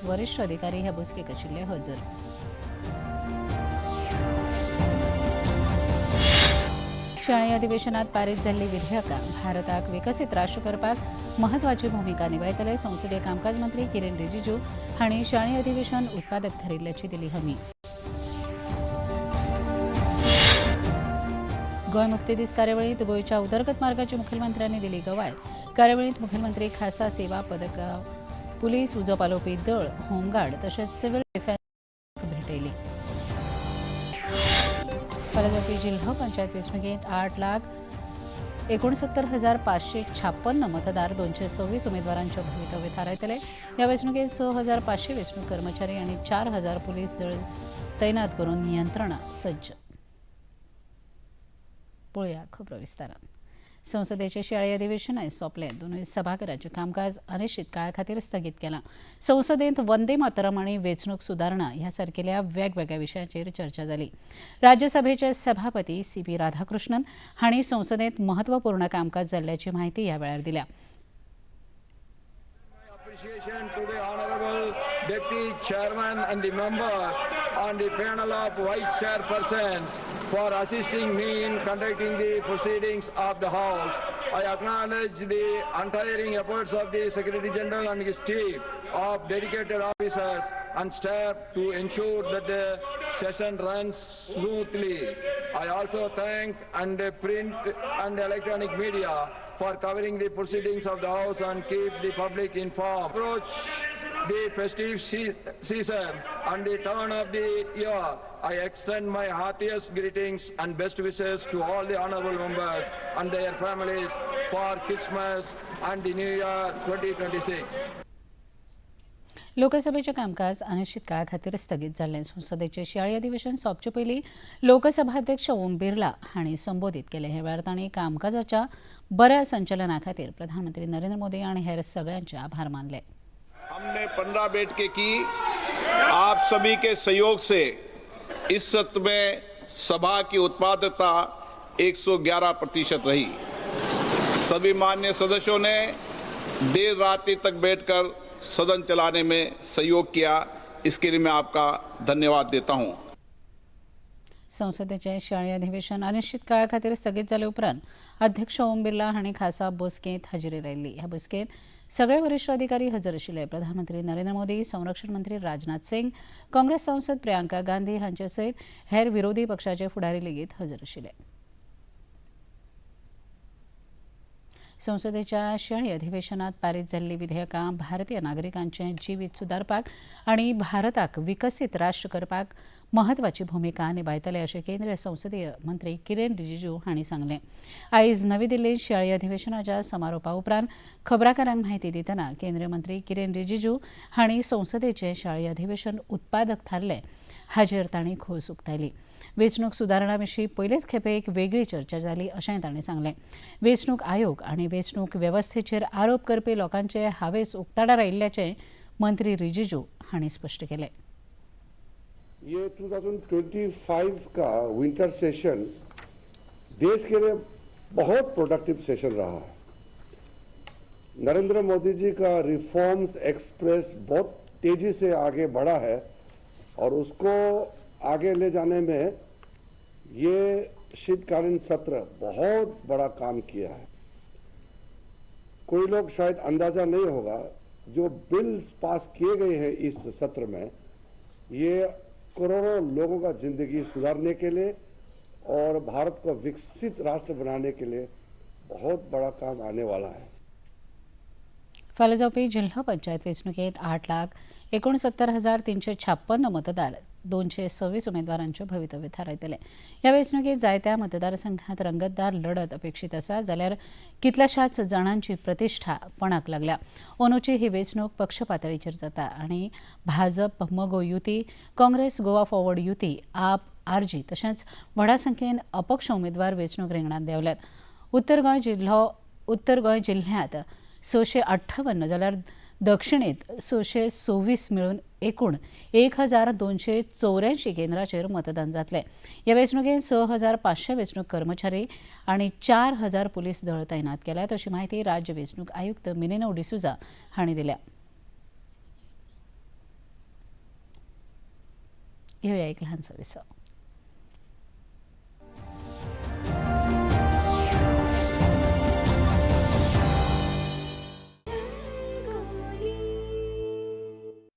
वरिष्ठ अधिकारी ह्या बसकेक आशिल्ले हजर. शाळी अधिवेशनात पारीत जाल्ली विधेयकां भारताक विकसीत राष्ट्र करपाक महत्वाची भूमिका निभायतले. संसदीय कामकाज मंत्री किरेन रिजिजू हांणी शाळी अधिवेशन उत्पादक थारिल्ल्याची दिली हमी. गोंय मुक्ती दीस कार्यावळींत गोंयच्या उदरगत मार्गाची मुखेलमंत्र्यांनी दिली कवायत. कार्यावळींत मुखेलमंत्री खासा सेवा पदकां, पुलीस, उजो पालोवपी दळ, होमगार्ड तशेंच सिव्हील डिफेन्स भेटयली. फाल्यां जावपी जिल्हो पंचायत वेंचणुकेंत 8,69,556 मतदार 226 उमेदवारांचे भवितव्य थारायतले. ह्या वेंचणुकेंत 6,500 वेंचणूक कर्मचारी आनी 4,000 पुलीस दळ तैनात करून नियंत्रणां सज्ज. पळोवया खबरो विस्तारान. संसदेचे शियाळी अधिवेशन आयज सोंपलें. दोनूय सभाघरांचें कामकाज अनिश्चित काळा खातीर स्थगीत केलां. संसदेंत वंदे मातरम आनी वेंचणूक सुदारणा ह्या सारकेल्या वेगवेगळ्या विशयांचेर चर्चा जाली. राज्यसभेचे सभापती CP राधाकृष्णन हांणी संसदेंत म्हत्वपूर्ण कामकाज जाल्ल्याची म्हायती ह्या वेळार दिल्या. Appreciation to the Honorable Deputy Chairman and the members and the panel of Vice Chairpersons for assisting me in conducting the proceedings of the House. I acknowledge the untiring efforts of the Secretary General and his team of dedicated officers and staff to ensure that the session runs smoothly. I also thank print and electronic media for covering the proceedings of the House and keep the public informed. Approach the festive season and the turn of the year. I extend my heartiest greetings and best wishes to all the honourable members and their families for Christmas and the New Year 2026. लोकसभेचें कामकाज अनिश्चित काळा खातीर स्थगीत जाल्लें. संसदेचें शियाळी अधिवेशन सोंपचे पयलीं लोकसभा अध्यक्ष ओम बिर्ला हांणी संबोधीत केलें. हे वेळार तांणी कामकाजाच्या बऱ्या संचलना खातीर प्रधानमंत्री नरेंद्र मोदी आनी हेर सगळ्यांचे आभार मानले. हमने 15 बैठकें की. आप सभी के सहयोग से इस सत्र में सभा की उत्पादकता 111% रही. सभी माननीय सदस्यों ने देर रात्रि तक बैठकर सदन चलाने में सहयोग किया. इसके लिए मैं आपका धन्यवाद देता हूं. संसदेचें शियाळी अधिवेशन अनिश्चित काळा खातीर स्थगीत जाले उपरांत अध्यक्ष ओम बिर्ला हांणी खासा बसकेंत हाजिरी लायिल्ली. ह्या बसकेंत सगळे वरिष्ठ अधिकारी हजर आशिल्ले. प्रधानमंत्री नरेंद्र मोदी, संरक्षण मंत्री राजनाथ सिंग, काँग्रेस सांसद प्रियांका गांधी हांचे सयत हेर विरोधी पक्षाचे फुडारी लेगीत हजर आशिल्ले. संसदेच्या शियाळी अधिवेशनात पारीत जाल्ली विधेयकां भारतीय नागरिकांचें जिवीत सुदारपाक आनी भारताक विकसीत राष्ट्र करपाक महत्वाची भूमिका निभायतले अशें केंद्रीय संसदीय मंत्री किरेन रिजिजू हांणी सांगलें. आयज नवी दिल्लींत शियाळी अधिवेशनाच्या समारोपा उपरांत खबराकारांक म्हायती दितना केंद्रीय मंत्री किरेन रिजिजू हांणी संसदेचें शियाळी अधिवेशन उत्पादक थारलें हाचेर तांणी खोस उक्तायली. वेंचणूक सुदारणा विशीं पयलेच खेपे एक वेगळी चर्चा जाली अशेंय तांणी सांगलें. वेंचणूक आयोग आनी वेंचणूक वेवस्थेचेर आरोप करपी लोकांचे हावेस उक्ताडार आयिल्ल्याचें मंत्री रिजिजू हांणी स्पश्ट केलें. ये 2025 का विंटर सेशन देश के लिए बहुत प्रोडक्टिव सेशन रहा है. नरेंद्र मोदी जी का रिफॉर्म्स एक्सप्रेस बहुत तेजी से आगे बढ़ा है और उसको आगे ले जाने में ये शीतकालीन सत्र बहुत बड़ा काम किया है. कोई लोग शायद अंदाजा नहीं होगा जो बिल्स पास किए गए हैं इस सत्र में, ये करोड़ों लोगों का जिंदगी सुधारने के लिए और भारत को विकसित राष्ट्र बनाने के लिए बहुत बड़ा काम आने वाला है. फाल्यां जावपी जिल्हो पंचायत वेंचणुकेंत 8,69,356 मतदार 226 उमेदवारांचे भवितव्य थारायतले. ह्या वेंचणुकेंत जायत्या मतदारसंघात रंगतदार लढत अपेक्षीत आसा जाल्यार कितल्याशाच जाणांची प्रतिश्ठा पणाक लागल्या. अंदूची ही वेंचणूक पक्ष पातळीचेर जाता आनी भाजप मगो युती, काँग्रेस गोवा फॉरवर्ड युती, आप, आरजी तशेंच व्हडा संख्येन अपक्ष उमेदवार वेंचणूक रिंगणांत देंवल्यात. उत्तर गोंय जिल्ह्यांत 658 जाल्यार दक्षिणेत 626 मेळून एकूण 1,284 केंद्रांचेर मतदान जातलें. ह्या वेंचणुकेंत 6,500 वेंचणूक कर्मचारी आनी 4,000 पुलीस दळ तैनात केल्यात अशी माहिती राज्य वेंचणूक आयुक्त मिनेनो डिसुजा हांणी दिल्या. घेऊया एक लहानसा विसर.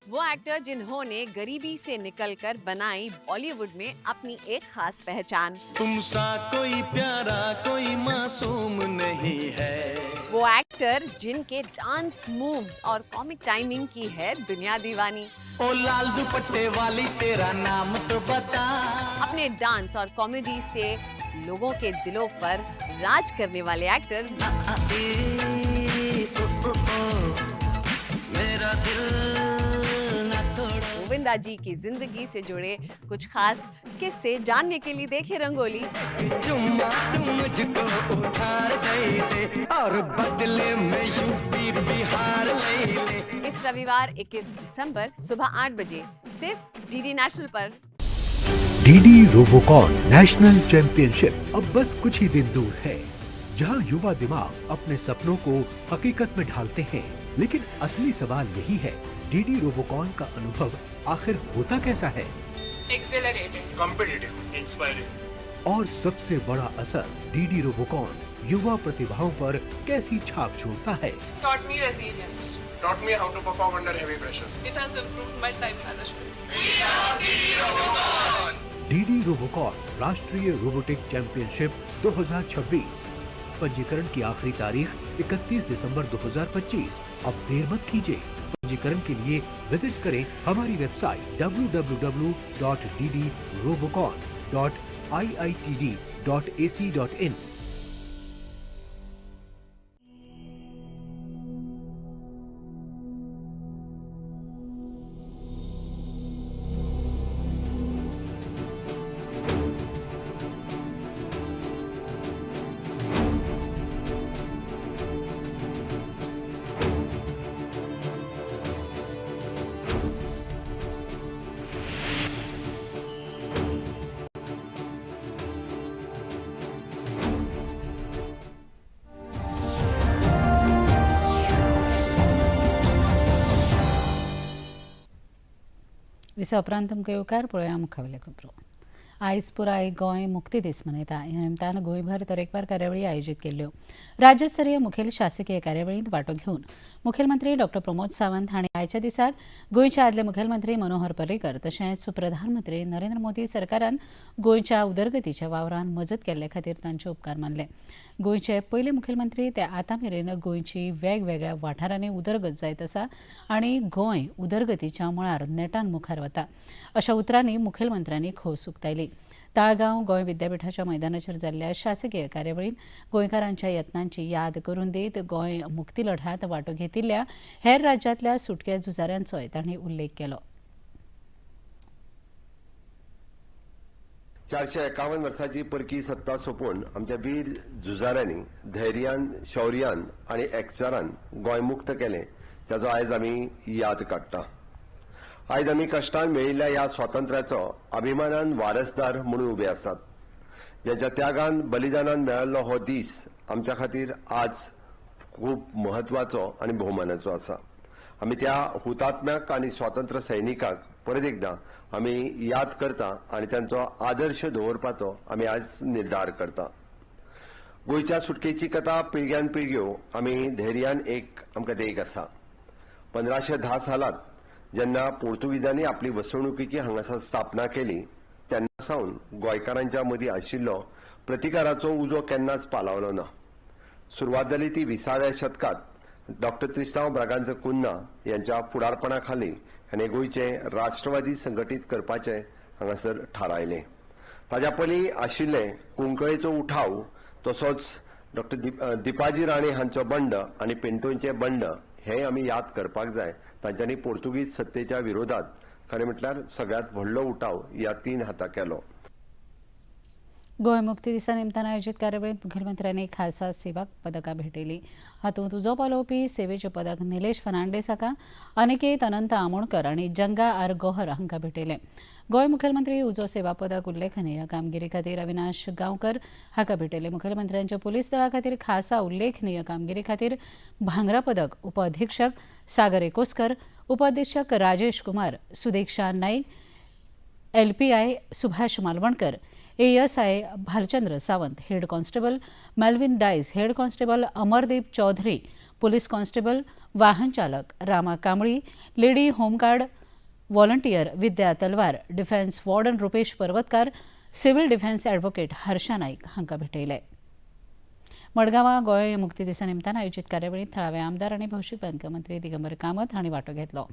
वो एक्टर जिन्होंने गरीबी से निकलकर बनाई बॉलीवुड में अपनी एक खास पहचान. तुम सा कोई प्यारा कोई मासूम नहीं है. वो एक्टर जिनके डांस मूव्स और कॉमिक टाइमिंग की है दुनिया दीवानी. ओ लाल दुपट्टे वाली तेरा नाम तो बता. अपने डांस और कॉमेडी से लोगों के दिलों पर राज करने वाले एक्टर मेरा दिल गोविंदा जी की जिंदगी से जुड़े कुछ खास किस्से जानने के लिए देखे रंगोली. चुम्मा तुम मुझको उधार दे दे और बदले में यूपी बिहार ले ले. इस रविवार 21 दिसंबर सुबह 8 बजे सिर्फ डीडी नेशनल पर. डीडी रोबोकॉन नेशनल चैंपियनशिप अब बस कुछ ही दिन दूर है, जहां युवा दिमाग अपने सपनों को हकीकत में ढालते हैं. लेकिन असली सवाल यही है, डीडी रोबोकॉन का अनुभव आखिर होता कैसा है? एक्सेलरेटिंग, कॉम्पिटिटिव, इंस्पायरिंग और सबसे बड़ा असर डीडी रोबोकॉन युवा प्रतिभाओं पर कैसी छाप छोड़ता है? taught me resilience, taught me how to perform under heavy pressure. It has improved my time management. DD Robocon राष्ट्रीय रोबोटिक चैंपियनशिप 2026. पंजीकरण की आखिरी तारीख 31 दिसंबर 2025. अब देर मत कीजिए. पंजीकरण के लिए विजिट करें हमारी वेबसाइट www.ddrobocon.iitd.ac.in. विसा उपरांत तुमकां येवकार पळोवया मुखावेले खबरो. आयज पुराय गोंय मुक्ती दीस मनयता. ह्या निमतान गोंयभर तरेकवार कार्यावळी आयोजीत केल्ल्यो. राज्यस्तरीय मुखेल शासकीय कार्यावळींत वांटो घेवन मुखेलमंत्री डॉ प्रमोद सावंत हांणी आयच्या दिसाक गोंयचे आदले मुखेलमंत्री मनोहर पर्रीकर तशेंच प्रधानमंत्री नरेंद्र मोदी सरकारान गोंयच्या उदरगतीच्या वावरांत मजत केल्ले खातीर तांचे उपकार मानले. गोंयचे पयले मुखेलमंत्री ते आतां मेरेन गोंयची वेगवेगळ्या वाठारांनी उदरगत जायत आसा आनी गोंय उदरगतीच्या मळार नेटान मुखार वता अशा उतरांनी मुखेलमंत्र्यांनी खोस उक्तायली. ताळगांव गोंय विद्यापीठाच्या मैदानाचेर जाल्ल्या शासकीय कार्यावळींत गोंयकारांच्या यत्नांची याद करून दीत गोंय मुक्ती लढ्यात वांटो घेतिल्ल्या हेर राज्यांतल्या सुटके झुजाऱ्यांचोय तांणी उल्लेख केलो. 451 वर्सांची परकी सत्ता सोपोवन आमच्या वीर झुजाऱ्यांनी धैर्यान, शौर्यान आणि एकचारान गोंय मुक्त केलें ताचो आयज आमी याद काडटा. आयज आमी कश्टान मेळिल्ल्या ह्या स्वातंत्र्याचो अभिमानान वारसदार म्हणून उबे आसात. ज्यांच्या त्यागान बलिदानान मेळिल्लो हो दीस आमच्या खातीर आज खूब महत्वाचो आनी भोवमानाचो आसा. आमी त्या हुतात्म्याक आनी स्वातंत्र्य सैनिकाक परत एकदां आमी याद करता आनी तांचो आदर्श दवरपाचो आमी आज निर्धार करता. गोंयच्या सुटकेची कथा पिळग्यान पिळग्यो आमी धैर्यान आमकां देख आसा. 1510 सालांत जेन्ना पोर्तुगीजांनी आपली वसणुकीची हांगासर स्थापना केली तेन्ना सावन गोंयकारांच्या मदीं आशिल्लो प्रतिकाराचो उजो केन्नाच पालवलो ना. सुरवात जाली ती 20व्या शतकात डॉ त्रिस्तांव ब्रागांझ कुन्हा यांच्या फुडारपणा खाली हाणें गोंयचें राष्ट्रवादी संघटीत करपाचें हांगासर थारायलें. ताच्या पयलीं आशिल्ले कुंकळेचो उठाव तसोच डॉ दिपाजी राणे हांचो बंड आनी पेंटोंचे बंड हे आमी याद करपाक जाय. तांच्यांनी पोर्तुगीज सत्तेच्या विरोधात खरें म्हटल्यार सगळ्यांत व्हडलो उठाव ह्या 3 हातां केलो. गोंय मुक्ती दिसा निमतान आयोजीत कार्यावळींत मुखेलमंत्र्यांनी खासा सेवा पदकां भेटयलीं. हातूंत उजो पालोवपी सेवेचें पदक निलेश फर्नांडीस हाका, अनिकेत अनंत आमोणकर आनी जंगा आर गोहर हांकां भेटयलें. गोंय मुखेलमंत्री उजो सेवा पदक उल्लेखनीय कामगिरी खातीर अविनाश गांवकर हाका भेटयलें. मुखेलमंत्र्यांच्या पुलीस दळा खातीर खासा उल्लेखनीय कामगिरी खातीर भांगरा पदक उपअधीक्षक सागर एकोस्कर, उपअधीक्षक Rajesh Kumar, Sudeksha Naik, LPI Subhash Malvankar, ASI Bhalchandra Sawant, head constable Melvin Dias, head constable Amardeep Chaudhari, police constable वाहन चालक Rama Kambli, lady home guard volunteer Vidya Talwar, defence warden Rupesh Parvatkar, civil defence advocate Harsha Naik हांकां भेटयले. मडगांवां गोंय मुक्ती दिसा निमतान आयोजीत कार्यावळींत थळावे आमदार आनी भौशीक बांदकाम मंत्री दिगंबर कामत हांणी वांटो घेतलो.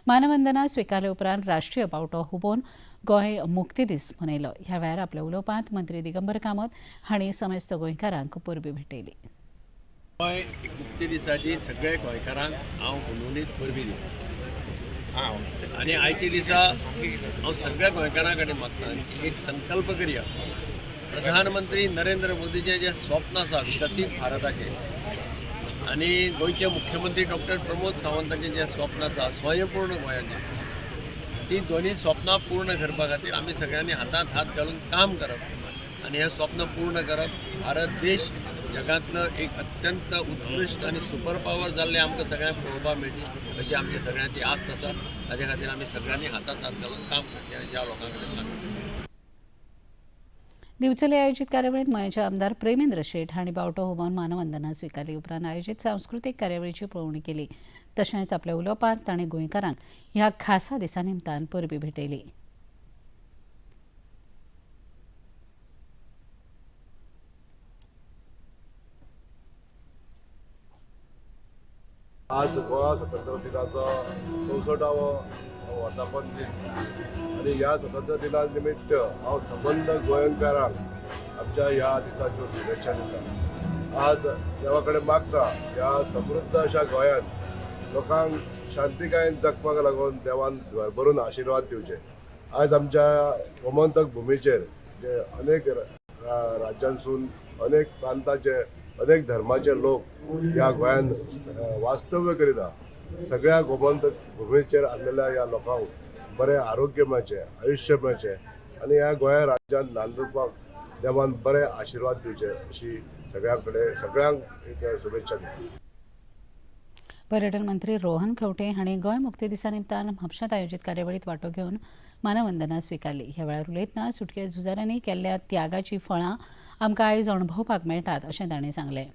मानवंदना स्विकारले उपरांत राष्ट्रीय बावटो हुबोवन गोंय मुक्ती दीस मनयलो. ह्या वेळार आपल्या उलोवपांत मंत्री दिगंबर कामत हांणी समेस्त गोंयकारांक परबी भेटयली. गोंय मुक्ती दिसाची सगळे गोंयकारांक हांव उलोवणीत परबी दिता आनी आयच्या दिसा हांव सगळ्या गोंयकारां कडेन मागता की एक संकल्प करया. प्रधानमंत्री नरेंद्र मोदीचें जें स्वप्न आसा विकसीत भारताचें आनी गोंयचे मुख्यमंत्री डॉक्टर प्रमोद सावंताचें जें स्वप्न आसा स्वयंपूर्ण गोंयाचें, ती दोन्ही स्वप्नां पूर्ण करपा खातीर आमी सगळ्यांनी हातांत हात घालून काम करप आनी हें स्वप्न पूर्ण करप. भारत देश जगांतलो एक अत्यंत उत्कृश्ट आनी सुपर पावर जाल्लें आमकां सगळ्यांक पळोवपाक मेळची अशी आमची सगळ्यांची आस्त आसा. ताचे खातीर आमी सगळ्यांनी हातांत हात घालून काम करचें अशें हांव लोकां कडेन मागता. दिवचले आयोजीत कार्यावळींत मयेचे आमदार प्रेमेंद्र शेट हांणी बावटो हुबोवन मानवंदना स्विकारली. उपरांत आयोजीत सांस्कृतीक कार्यावळीची पळोवणी केली. तशेंच आपल्या उलोवपांत तांणी गोंयकारांक ह्या खासा दिसा निमतान परबी भेटयली. आज गोवा स्वतंत्र दिनाचो 64वो वर्धापन दीन आनी ह्या स्वतंत्र दिना निमित्त हांव संबंद गोंयकारांक आमच्या ह्या दिसाच्यो शुभेच्छा दिता. आज देवा कडेन मागता ह्या समृद्ध अशा गोंयांत लोकांक शांतिकायेन जगपाक लागून देवान भरभरून आशिर्वाद दिवचे. आज आमच्या गोमंतक भुमीचेर जे अनेक राज्यांसून अनेक प्रांताचे अनेक धर्माचे लोक ह्या गोंयांत वास्तव्य करिता. सगळ्या गोमंतक भुमीचेर आसलेल्या ह्या लोकांक बरें आरोग्य मेळचें, आयुश्य मेळचें आनी ह्या गोंया राज्यांत नांदुरपाक देवान बरें आशिर्वाद दिवचे अशी सगळ्यांक एक शुभेच्छा दिता. पर्यटन मंत्री रोहन खंवटे हांणी गोंय मुक्ती दिसा निमतान म्हापशांत आयोजीत कार्यावळींत वांटो घेवन मानवंदना स्विकारली. ह्या वेळार उलयतना सुटके झुजाऱ्यांनी केल्ल्या त्यागाची फळां आमकां आयज अणभवपाक मेळटात अशें तांणी सांगलें.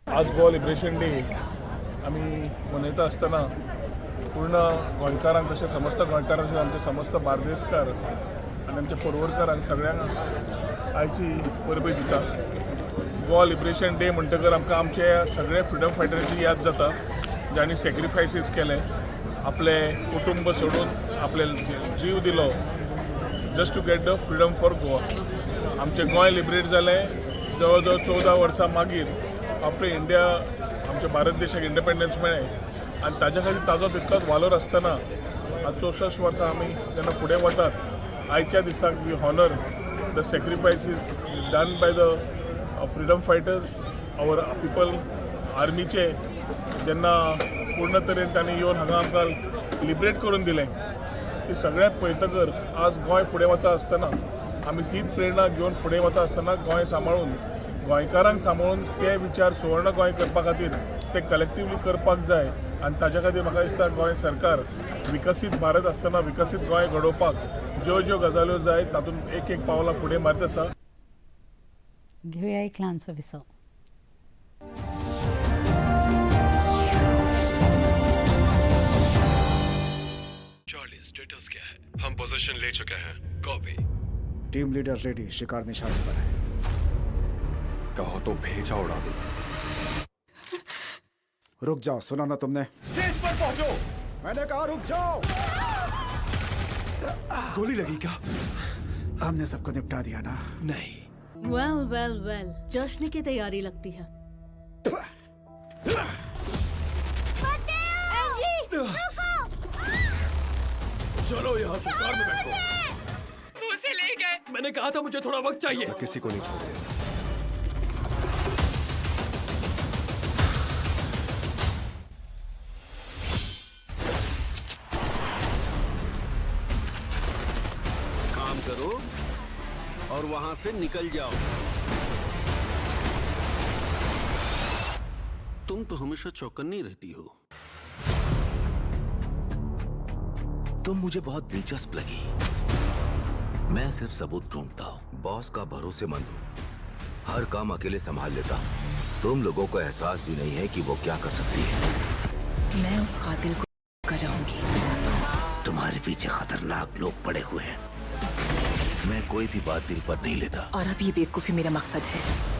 आज गोवा लिबरेशन डे आमी मनयता आसतना पूर्ण गोंयकारांक तशें समस्त गोंयकारांक आमचे समस्त बार्देसकार आनी आमचे पर्वरकारांक सगळ्यांक आयची परबी दिता. गोवा लिबरेशन डे म्हणटकर आमकां आमचे सगळे फ्रिडम फायटरांची याद जाता ज्यांनी सॅक्रिफायसीस केले, आपले कुटुंब सोडून आपले जीव दिलो just to get the freedom for Goa. आमचे गोंय लिबरेट जालें जवळ जवळ 14 वर्सां मागीर. आपले इंडिया आमच्या भारत देशाक इंडिपेंडन्स मेळ्ळें आनी ताच्या खातीर ताजो तितलोच वालोर आसतना आज 64 वर्सां आमी जेन्ना फुडें वतात आयच्या दिसाक we honour the sacrifices done by the freedom fighters our people आर्मीचे जेन्ना पूर्ण तरेन तांणी येवन हांगा आमकां लिबरेट करून दिलें. ते सगळ्याक पळयतकर आज गोंय फुडें वता आसतना आमी तीच प्रेरणा घेवन फुडें वता आसतना गोंय सांबाळून गोंयकारांक सांबाळून ते विचार सुवर्ण गोंय करपा खातीर ते कलेक्टिवली करपाक जाय आनी ताच्या खातीर म्हाका दिसता गोंय सरकार विकसीत भारत आसतना विकसीत गोंय घडोवपाक ज्यो ज्यो गजाल्यो जाय तातूंत एक एक पावलां फुडें मारीत आसा. घेवया एक ल्हानसो विसो. चार्ली, स्टेटस क्या है? हम पोजीशन ले चुके हैं. कॉपी. टीम लीडर रेडी, शिकार निशाने पर है. कहो तो भेजा उड़ा दो. रुक जाओ, सुना ना तुमने? स्टेज पर पहुंचो. मैंने कहा रुक जाओ. गोली लगी क्या? हमने सबको निपटा दिया ना? नहीं. वेल वेल वेल, जश्न की तैयारी लगती है. चलो यहाँ से कार में बैठो. उसे ले गए. मैंने कहा था मुझे थोड़ा वक्त चाहिए. किसी को नहीं छोड़े. काम करो और वहां से निकल जाओ. तुम तो हमेशा चौकन्नी रहती हो। तुम मुझे बहुत दिलचस्प लगी। मैं सिर्फ सबूत ढूंढता हूँ। बॉस का भरोसेमंद हूँ, हर काम अकेले संभाल लेता हूँ। तुम लोगों को एहसास भी नहीं है कि वो क्या कर सकती है। मैं उस कातिल को कराऊंगी। तुम्हारे पीछे खतरनाक लोग पड़े हुए हैं। मैं कोई भी बात दिल पर नहीं लेता। और अब ये बेवकूफी मेरा मकसद है।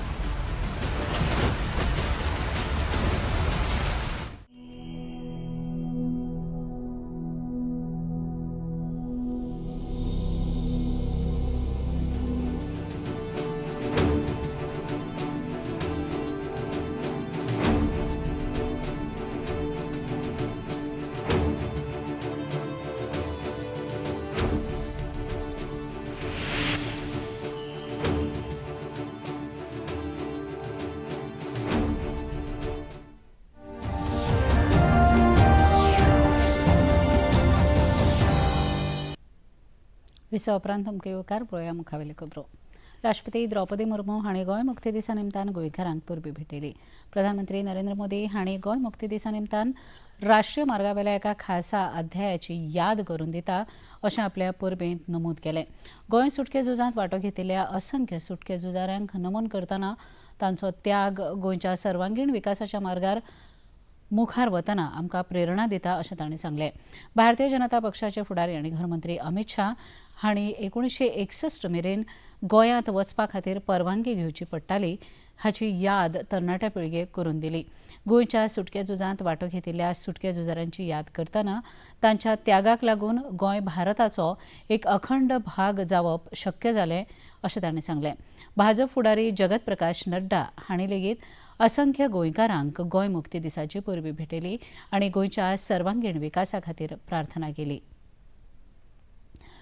विसा उपरांत मुखेलकार पळोवया मुखावेले खबरो. राष्ट्रपती द्रौपदी मुर्मू हांणी गोंय मुक्ती दिसा निमतान गोंयकारांक परबी भेटयली. प्रधानमंत्री नरेंद्र मोदी हांणी गोंय मुक्ती दिसा निमतान राष्ट्रीय मार्गावेल्या एका खासा अध्यायाची याद करून दिता अशें आपल्या परबेंत नमूद केलें. गोंय सुटके झुजांत वांटो घेतिल्ल्या असंख्य सुटके झुजाऱ्यांक नमन करतना तांचो त्याग गोंयच्या सर्वांगीण विकासाच्या मार्गार मुखार वतना आमकां प्रेरणा दिता अशें तांणी सांगलें. भारतीय जनता पक्षाचे फुडारी आनी गृहमंत्री अमित शाह हांणी 1961 मेरेन गोंयांत वचपा खातीर परवानगी घेवची पडटाली हाची याद तरणाट्या पिळगेक करून दिली. गोंयच्या सुटके झुजांत वांटो घेतिल्ल्या सुटके झुजाऱ्यांची याद करतना तांच्या त्यागाक लागून गोंय भारताचो एक अखंड भाग जावप शक्य जालें अशें तांणी सांगलें. भाजप फुडारी जगत प्रकाश नड्डा हांणी लेगीत असंख्य गोंयकारांक गोंय मुक्ती दिसाची परबी भेटयली आनी गोंयच्या सर्वांगीण विकासा खातीर प्रार्थना केली.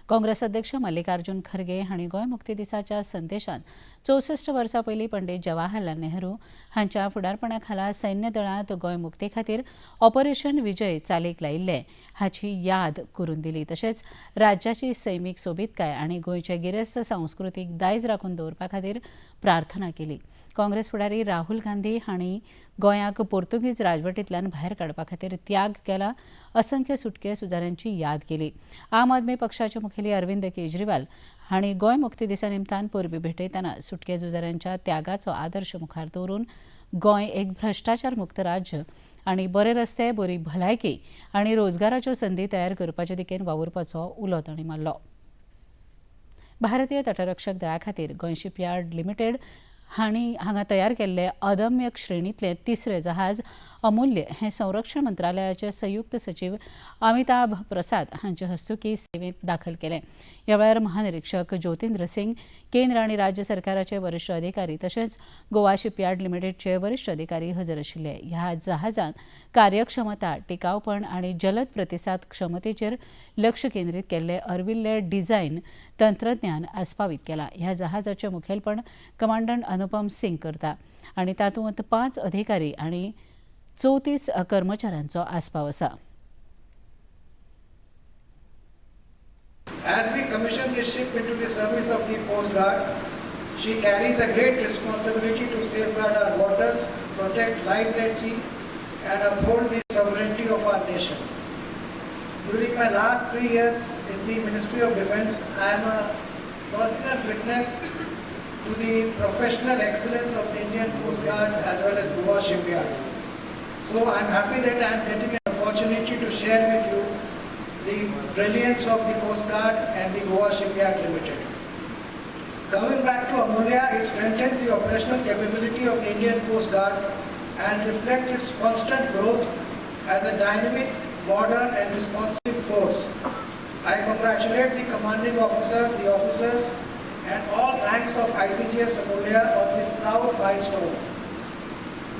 काँग्रेस अध्यक्ष मल्लिकार्जुन खरगे हांणी गोंय मुक्ती दिसाच्या संदेशांत 64 वर्सां पयलीं पंडीत जवाहरलाल नेहरू हांच्या फुडारपणा खाला सैन्य दळांत गोंय मुक्ती खातीर ऑपरेशन विजय चालीक लायिल्लें हाची याद करून दिली. तशेंच राज्याची सैमीक सोबीतकाय आनी गोंयचे गिरेस्त संस्कृतीक दायज राखून दवरपा खातीर प्रार्थना केली. काँग्रेस फुडारी राहुल गांधी हांणी गोंयाक पोर्तुगीज राजवटींतल्यान भायर काडपा खातीर त्याग केला. असंख्य सुटके झुजाऱ्यांची याद केली. आम आदमी पक्षाचे मुखेली अरविंद केजरीवाल हांणी गोंय मुक्ती दिसा निमतान परबी भेटयतना सुटके झुजाऱ्यांच्या त्यागाचो आदर्श मुखार दवरून गोंय एक भ्रश्टाचार मुक्त राज्य आनी बरे रस्ते, बरी भलायकी आनी रोजगाराच्यो संदी तयार करपाचे दिकेन वावुरपाचो उलो तांणी मारलो. भारतीय तटरक्षक दळा खातीर गोंय शिपयार्ड लिमिटेड हांगा तयार केल्ले अदम्य श्रेणींतलें तिसरें जहाज अमूल्य हें संरक्षण मंत्रालयाचे संयुक्त सचिव अमिताभ प्रसाद हांचे हस्तुकीं सेवेंत दाखल केलें. ह्या वेळार महानिरीक्षक ज्योतिंद्र सिंग, केंद्र आनी राज्य सरकाराचे वरिश्ठ अधिकारी तशेंच गोवा शिपयार्ड लिमिटेडचे वरिश्ठ अधिकारी हजर आशिल्ले. ह्या जहाजांत कार्यक्षमता, टिकावपण आनी जलद प्रतिसाद क्षमतेचेर लक्ष केंद्रीत केल्ले अर्विल्ले डिझायन तंत्रज्ञान आस्पावीत केलां. ह्या जहाजाचें मुखेलपण कमांडंट अनुपम सिंग करता आनी तातूंत 5 अधिकारी आनी 34 कर्मचाऱ्यांचो आस्पाव आसा. As we commission this ship into the service of the Coast Guard, she carries a great responsibility to safeguard our waters, protect lives at sea, and uphold the sovereignty of our nation. During my last 3 years in the Ministry of Defence, I am a personal witness to the professional excellence of the Indian Coast Guard as well as Goa Shipyard. So I am happy that I am getting an opportunity to share with you the brilliance of the Coast Guard and the Goa Shipyard Limited. Coming back to Amulya, it strengthens the operational capability of the Indian Coast Guard and reflects its constant growth as a dynamic, modern and responsive force. I congratulate the commanding officer, the officers and all ranks of ICGS Amulya on this proud milestone.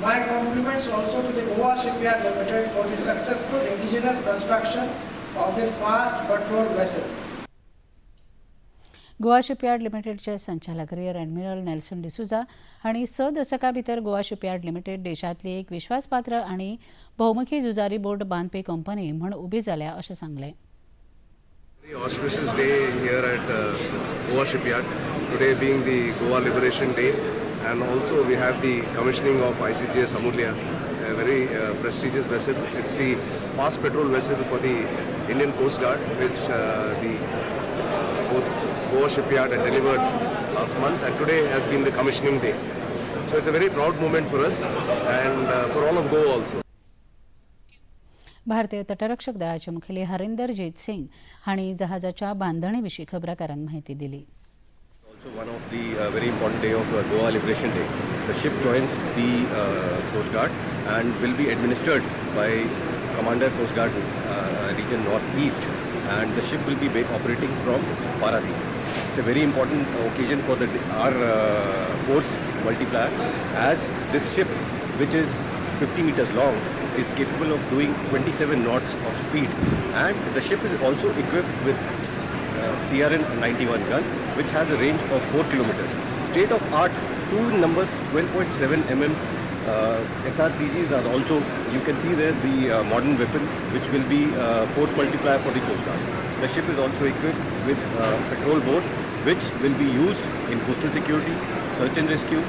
My compliments also to the Goa Shipyard Limited for the successful indigenous construction of this fast patrol vessel. Goa shipyard लिमिटेडचे संचालक rear admiral Nelson D'Souza हांणी 6 दशकां भितर Goa shipyard limited देशांतली एक विश्वासपात्र आनी भौमुखी झुजारी बोट बांदपी company म्हूण उबी जाल्या अशें सांगलें. Very auspicious day here at Goa Shipyard, today being the Goa Liberation Day, and also we have the commissioning of ICGS Amulya, a very prestigious vessel. It's the fast patrol vessel for the Indian Coast Guard, which the Goa shipyard had delivered last month, and today has been the commissioning day. So it's a very proud moment for us and for all of Goa also. भारतीय तटरक्षक दळाचे मुखेली हरिंदरजीत सिंग हांणी जहाजाच्या बांधणीविशीं खबराकारांक म्हायती दिली. Also one of the very important day of Goa Liberation Day. The ship joins the Coast Guard and will be administered by Commander Coast Guard Region Northeast, and the ship will be operating from Paradip. It's a very important occasion for our force multiplier, as this ship, which is 50 meters long, is capable of doing 27 knots of speed, and the ship is also equipped with CRN 91 gun, which has a range of 4 kilometers. State of art 2 number 12.7 mm SRCGs are also, you can see there the modern weapon, which will be force multiplier for the Coast Guard. The ship is also equipped with patrol boat, which will be used in coastal security, search and rescue,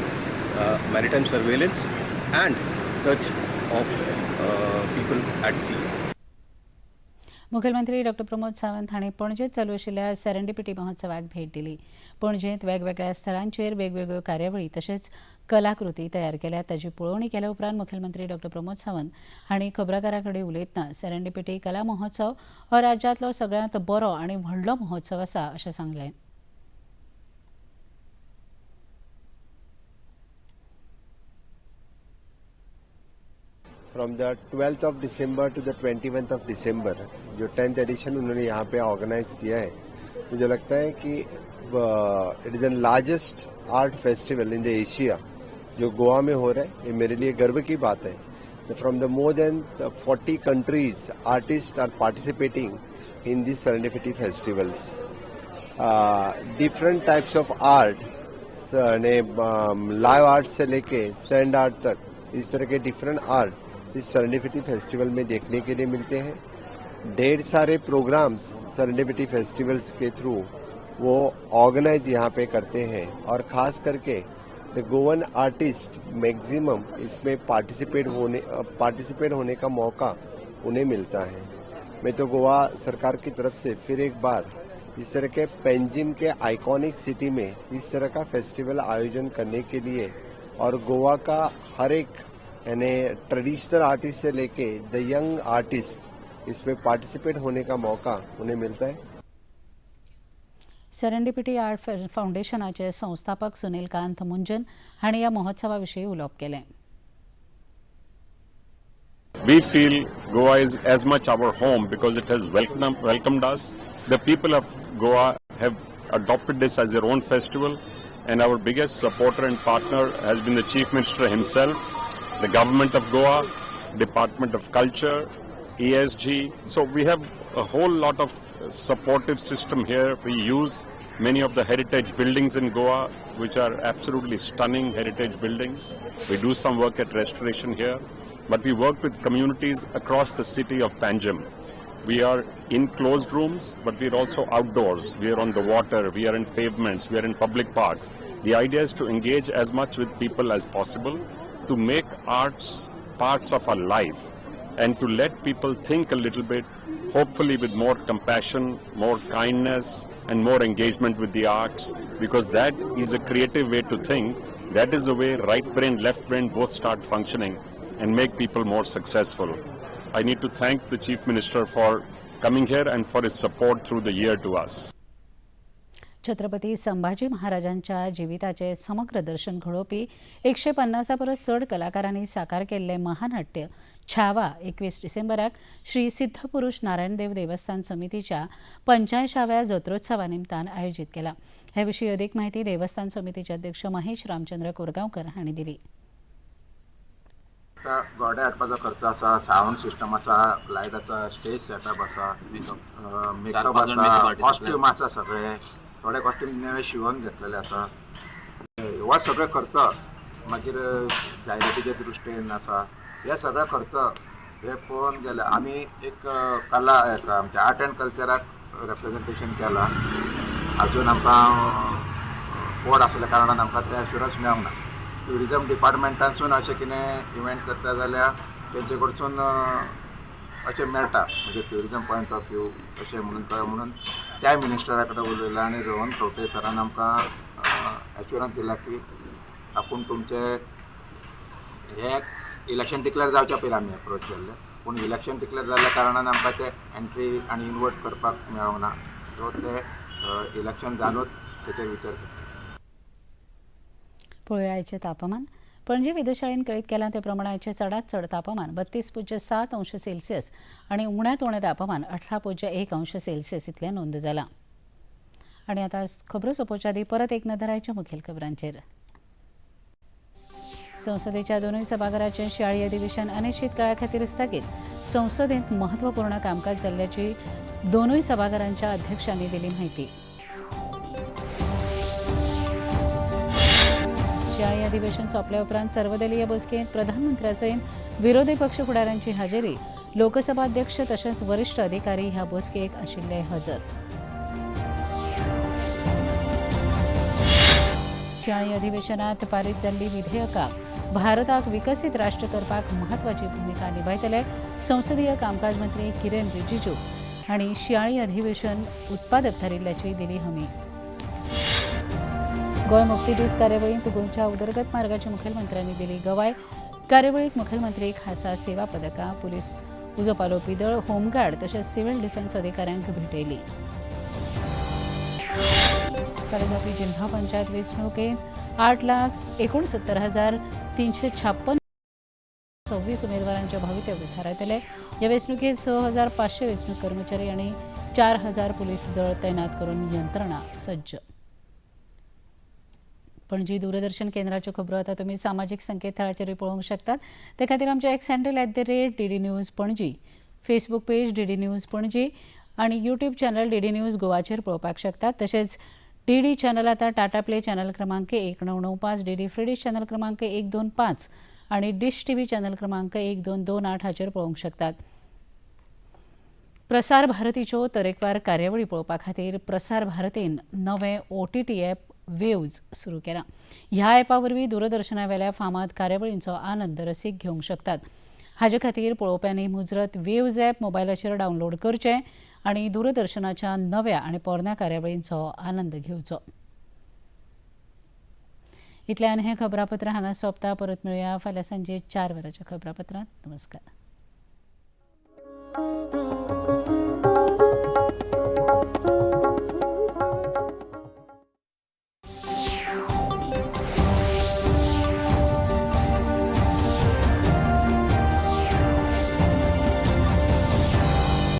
maritime surveillance, and search of people at sea. मुखेलमंत्री डॉ प्रमोद सावंत हांणी पणजेंत चालू आशिल्ल्या serendipity महोत्सवाक भेट दिली. पणजेंत वेगवेगळ्या स्थळांचेर वेगवेगळ्यो कार्यावळी तशेंच कलाकृती तयार केल्यात. ताची पळोवणी केल्या उपरांत मुखेलमंत्री डॉ प्रमोद सावंत हांणी खबराकारां कडेन उलयतना सेरेंडिपिटी कला महोत्सव हो राज्यांतलो सगळ्यांत बरो आनी व्हडलो महोत्सव आसा अशें सांगलें. From the 12th of December to the 21st of December जो 10th एडिशन उन्होंने यहाँ पे ऑर्गेनाइज किया है, मुझे लगता है कि it is the largest art festival in the Asia जो गोवा में हो रहा है. ये मेरे लिए गर्व की बात है. From the more than 40 countries artists are participating in this serendipity festivals. Different types of art, live art से लेके सैंड आर्ट तक, इस तरह के डिफरेंट आर्ट इस सेरेंडिपिटी फेस्टिवल में देखने के लिए मिलते हैं. ढेर सारे प्रोग्राम्स सेरेंडिपिटी फेस्टिवल्स के थ्रू वो ऑर्गेनाइज यहाँ पे करते हैं, और खास करके द गोवन आर्टिस्ट मैक्सिमम इसमें पार्टिसिपेट होने का मौका उन्हें मिलता है. मैं तो गोवा सरकार की तरफ से फिर एक बार इस तरह के पेंजिम के आइकॉनिक सिटी में इस तरह का फेस्टिवल आयोजन करने के लिए, और गोवा का हर एक यानी ट्रेडिशनल आर्टिस्ट से लेके द यंग आर्टिस्ट इसमें पार्टिसिपेट होने का मौका उन्हें मिलता है. सेरेंडिपिटी आर्ट फाउंडेशनाचे संस्थापक सुनीलकांत मुंजन हांणी ह्या महोत्सवाविशीं उलोवप केलें. We feel Goa is as much our home because it has welcomed us. The people of Goa have adopted this as their own festival, and our biggest supporter and partner has been the Chief Minister himself, the Government of Goa, Department of Culture, ESG. So we have a whole lot of supportive system here. We use many of the heritage buildings in Goa, which are absolutely stunning heritage buildings. We do some work at restoration here, but we work with communities across the city of Panjim. We are in closed rooms, but we are also outdoors. We are on the water, we are in pavements, we are in public parks. The idea is to engage as much with people as possible, to make arts parts of our life, and to let people think a little bit, hopefully with more compassion, more kindness, and more engagement with the arts, because that is a creative way to think. That is the way right brain, left brain both start functioning and make people more successful. I need to thank the Chief Minister for coming here and for his support through the year to us. Chhatrapati Sambhaji महाराजांच्या जिविताचे समग्र दर्शन घडोवपी 150 परस चड कलाकारांनी साकार केल्लें महानाट्य छावा 21 डिसेंबराक श्री सिद्धपुरुष नारायणदेव देवस्थान समितीच्या 85व्या जत्रोत्सवा निमतान आयोजीत केला. हे विशीं अदीक माहिती देवस्थान समितीचे अध्यक्ष महेश रामचंद्र कोरगांवकर हांणी दिली. गोडे हाडपाचो खर्च आसा, सावंड सिस्टम आसा, लायटाचा स्टेज सेटअप आसा, मेकअप आसा, कॉस्ट्यूम आसा, सगळे थोडे कॉस्ट्यूम नवे शिवून घेतलेले आसा. हो सगळे खर्च मागीर जायरातीच्या दृश्टीन आसा. हे सगळे खर्च हे पळोवन गेले आमी एक कला आमच्या आर्ट एंड कल्चराक रिप्रेझेंटेशन केलां. अजून आमकां कोड आसल्या कारणान आमकां ते एश्युरन्स मेळोंक ना. ट्युरिजम डिपार्टमेंटानसून अशें कितें इव्हेंट करता जाल्यार तेंचे कडसून अशें मेळटा म्हणजे ट्युरिजम पॉयंट ऑफ व्यू अशें म्हणून त्या मिनिस्टरा कडेन उलयलें आनी रोहन खंवटे सरान आमकां एश्युरन्स दिला की आपूण तुमचे हे इलेक्शन डिक्लेअर जावच्या पयलीं आमी एप्रोच केल्ले पूण इलेक्शन डिक्लेअर जाल्ल्या कारणान आमकां ते एंट्री आनी इन्वर्ट करपाक मेळोंक ना सो ते इलेक्शन जालोच तेचेर विचार करता. पळोवया आयचें तापमान. पणजी वेधशाळेन कळीत केलां ते प्रमाण आयचें चडांत चड तापमान 32.7 अंश सेल्सियस आनी उण्यात उणें तापमान 18.1 अंश सेल्सियस इतलें नोंद जालां. आनी आतां खबरो सोंपोवच्या आदीं परत एक नदर आयच्या मुखेल खबरांचेर. संसदेच्या दोनूय सभाघरांचें शियाळी अधिवेशन अनिश्चित काळा खातीर स्थगीत. संसदेंत म्हत्वपूर्ण कामकाज जाल्ल्याची दोनूय सभाघरांच्या अध्यक्षांनी दिली माहिती. शियाळी अधिवेशन सोंपल्या उपरांत सर्वदलीय बसकेंत प्रधानमंत्र्यासयत विरोधी पक्ष फुडाऱ्यांची हाजेरी. लोकसभा अध्यक्ष तशेंच वरिष्ठ अधिकारी ह्या बसकेक आशिल्ले हजर. शियाळी अधिवेशनात पारीत जाल्ली विधेयकां भारताक विकसीत राष्ट्र करपाक म्हत्वाची भूमिका निभायतले. संसदीय कामकाज मंत्री किरेन रिजिजू हांणी शियाळी अधिवेशन उत्पादक थारिल्ल्याची दिली हमी. गोंय मुक्ती दीस कार्यावळींत गोंयच्या उदरगत मार्गाची मुखेलमंत्र्यांनी दिली गवाय. कार्यावळीक मुखेलमंत्री खासा सेवा पदकां, पुलीस उजो पालोवपी दळ, होमगार्ड तशेंच सिव्हील डिफेन्स अधिकाऱ्यांक भेटयली. फाल्यां जावपी जिल्हा पंचायत वेंचणुकेंत 8,69,356 उमेदवारांचे भवितव्य थारायतले. ह्या वेंचणुकेंत 6,500 वेंचणूक कर्मचारी आनी 4,000 पुलीस दळ तैनात करून यंत्रणा सज्ज. पणजी दूरदर्शन केंद्राच्यो खबरो आतां तुमी सामाजीक संकेतथळाचेर पळोवंक शकतात. ते खातीर आमचें x handle @DD news Panaji, Facebook page DD news Panaji आनी यूट्यूब चॅनल DD न्यूज गोवाचेर पळोवपाक शकतात. तशेंच DD चॅनल आतां टाटा प्ले चॅनल क्रमांक 1995, DD फ्री डिश चॅनल क्रमांक 125 आनी डिश TV चॅनल क्रमांक 1228 हाचेर पळोवंक शकतात. प्रसार भारतीच्यो तरेकवार कार्यावळी पळोवपा खातीर प्रसार भारतीन नवें OTT ॲप वेव्ज सुरू केलां. ह्या ॲपा वरवीं दूरदर्शनावेल्या फामाद कार्यावळींचो आनंद रसीक घेवंक शकतात. हाचे खातीर पळोवप्यांनी मुजरत वेव्ज ॲप मोबायलाचेर डावनलोड करचें आनी दूरदर्शनाच्या नव्या आनी पोरन्या कार्यावळींचो आनंद घेवचो. इतल्यान हें खबरापत्र हांगा सोंपता. परत मेळुया फाल्यां सांजे 4 वरांच्या खबरापत्रांत. नमस्कार.